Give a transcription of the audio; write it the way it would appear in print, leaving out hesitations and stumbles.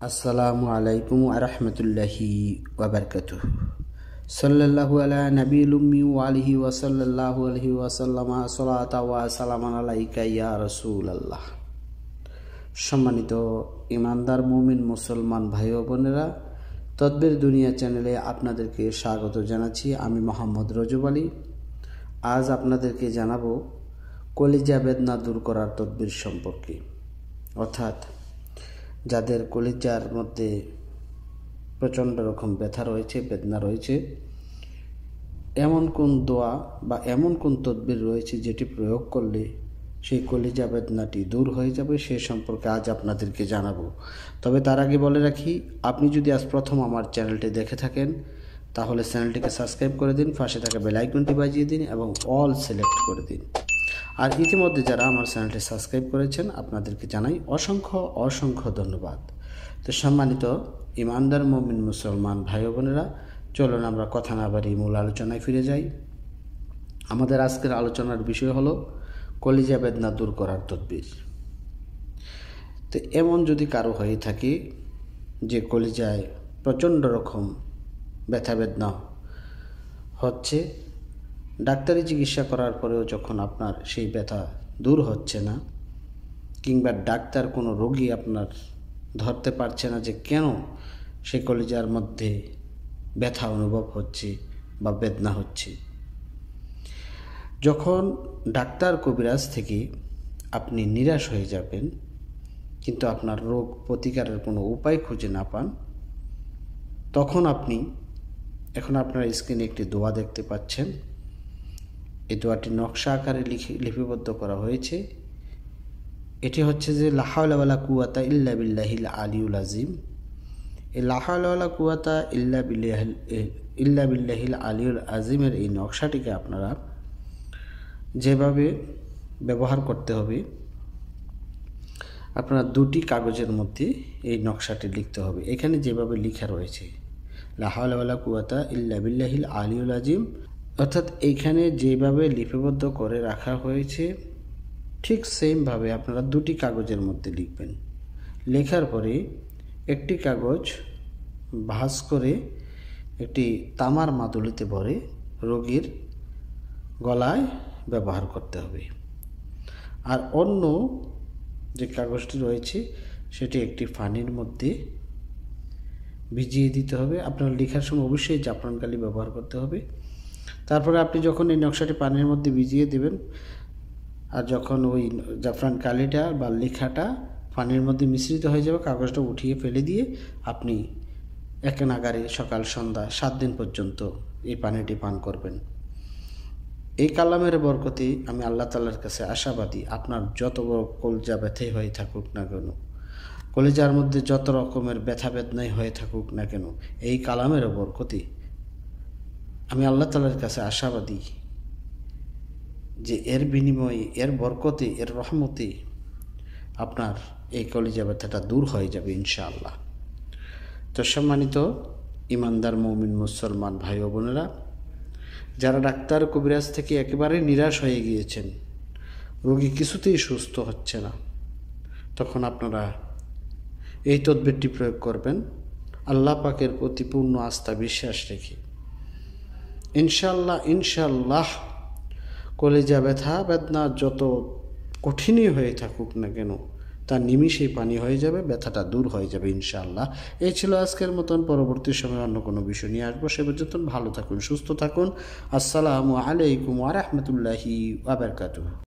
আসসালামু আলাইকুম ওয়া রাহমাতুল্লাহি ওয়া বারাকাতুহু। সাল্লাল্লাহু আলা নবিয়িল উম্মি ওয়া আলিহি ওয়া সাল্লাল্লাহু আলাইহি ওয়া সাল্লামা সালাতা ওয়া সালামান আলাইকা ইয়া রাসূলুল্লাহ। সম্মানিত ইমানদার মুমিন মুসলমান ভাই ও বোনেরা, তদবির দুনিয়া চ্যানেলে আপনাদেরকে স্বাগত জানাচ্ছি। আমি মোহাম্মদ রজব আলী। আজ আপনাদেরকে জানাবো কলিজা বেদনা দূর করার তদবির সম্পর্কে, অর্থাৎ যাদের কলিজার মধ্যে প্রচণ্ড রকম ব্যথা রয়েছে, বেদনা রয়েছে, এমন কোন দোয়া বা এমন কোন তদবির রয়েছে যেটি প্রয়োগ করলে সেই কলিজা বেদনাটি দূর হয়ে যাবে, সে সম্পর্কে আজ আপনাদেরকে জানাবো। তবে তার আগে বলে রাখি, আপনি যদি আজ প্রথম আমার চ্যানেলটি দেখে থাকেন তাহলে চ্যানেলটিকে সাবস্ক্রাইব করে দিন, পাশে থাকা বেল আইকনটি বাজিয়ে দিন এবং অল সিলেক্ট করে দিন। আর ইতিমধ্যে যারা আমার চ্যানেলটি সাবস্ক্রাইব করেছেন আপনাদেরকে জানাই অসংখ্য অসংখ্য ধন্যবাদ। তো সম্মানিত ইমানদার মুমিন মুসলমান ভাই বোনেরা, চলুন আমরা কথা না বাড়িয়ে মূল আলোচনায় ফিরে যাই। আমাদের আজকের আলোচনার বিষয় হলো কলিজা বেদনা দূর করার তদবির। তো এমন যদি কারো হয়ে থাকে যে কলিজায় প্রচণ্ড রকম ব্যথা বেদনা হচ্ছে, ডাক্তারি চিকিৎসা করার পরেও যখন আপনার সেই ব্যথা দূর হচ্ছে না, কিংবা ডাক্তার কোনো রোগী আপনার ধরতে পারছে না যে কেন সেই কলিজার মধ্যে ব্যথা অনুভব হচ্ছে বা বেদনা হচ্ছে, যখন ডাক্তার কবিরাজ থেকে আপনি নিরাশ হয়ে যাবেন কিন্তু আপনার রোগ প্রতিকারের কোনো উপায় খুঁজে না পান, তখন আপনি এখন আপনার স্ক্রিনে একটি দোয়া দেখতে পাচ্ছেন। এই দোয়াটি নকশা আকারে লিপিবদ্ধ করা হয়েছে। এটি হচ্ছে যে লা হাওলা ওয়ালা কুওয়াতা ইল্লা বিল্লাহিল আলিয়ুল আযীম। এই লা হাওলা ওয়ালা কুওয়াতা ইল্লা বিল্লাহিল আলিয়ুল আযীমের এই নকশাটিকে আপনারা যেভাবে ব্যবহার করতে হবে, আপনারা দুটি কাগজের মধ্যে এই নকশাটি লিখতে হবে। এখানে যেভাবে লেখা রয়েছে লা হাওলা ওয়ালা কুওয়াতা ইল্লা বিল্লাহিল আলিয়ুল আযীম, অর্থাৎ এইখানে যেভাবে লিপিবদ্ধ করে রাখা হয়েছে ঠিক সেমভাবে আপনারা দুটি কাগজের মধ্যে লিখবেন। লেখার পরে একটি কাগজ ভাঁজ করে একটি তামার মাদুলিতে ভরে রোগীর গলায় ব্যবহার করতে হবে। আর অন্য যে কাগজটি রয়েছে সেটি একটি পানির মধ্যে ভিজিয়ে দিতে হবে। আপনার লেখার সময় অবশ্যই জাফরান কালি ব্যবহার করতে হবে। তারপরে আপনি যখন এই নকশাটি পানির মধ্যে ভিজিয়ে দেবেন, আর যখন ওই জাফরান কালিটা বা লেখাটা পানির মধ্যে মিশ্রিত হয়ে যাবে, কাগজটা উঠিয়ে ফেলে দিয়ে আপনি এক নাগারে সকাল সন্ধ্যা 7 দিন পর্যন্ত এই পানিটি পান করবেন। এই কালামের বরকতে আমি আল্লাহ তাআলার কাছে আশাবাদী, আপনার যত বড় কলিজা ব্যথাই হয়ে থাকুক না কেন, কলিজার মধ্যে যত রকমের ব্যথা বেদনাই হয়ে থাকুক না কেন, এই কালামের বরকতে আমি আল্লাহ তাআলার কাছে আশাবাদী যে এর বিনিময়ে, এর বরকতে, এর রহমতে আপনার এই কলিজা ব্যথাটা দূর হয়ে যাবে ইনশাআল্লাহ। তো সম্মানিত ইমানদার মুমিন মুসলমান ভাই ও বোনেরা, যারা ডাক্তার কবিরাজ থেকে একেবারে নিরাশ হয়ে গিয়েছেন, রোগী কিছুতেই সুস্থ হচ্ছে না, তখন আপনারা এই তদবিরটি প্রয়োগ করবেন আল্লাহ পাকের প্রতি পূর্ণ আস্থা বিশ্বাস রেখে। ইনশাআল্লাহ ইনশাআল্লাহ কলিজা ব্যথা বেদনা যত কঠিনই হয়ে থাকুক না কেন, তার নিমিষেই পানি হয়ে যাবে, ব্যথাটা দূর হয়ে যাবে ইনশাআল্লাহ। এই ছিল আজকের মতন। পরবর্তী সময় অন্য কোনো বিষয় নিয়ে আসবো। সে পর্যন্ত ভালো থাকুন, সুস্থ থাকুন। আসসালামু আলাইকুম ওয়া রাহমাতুল্লাহি ওয়া বারাকাতুহু।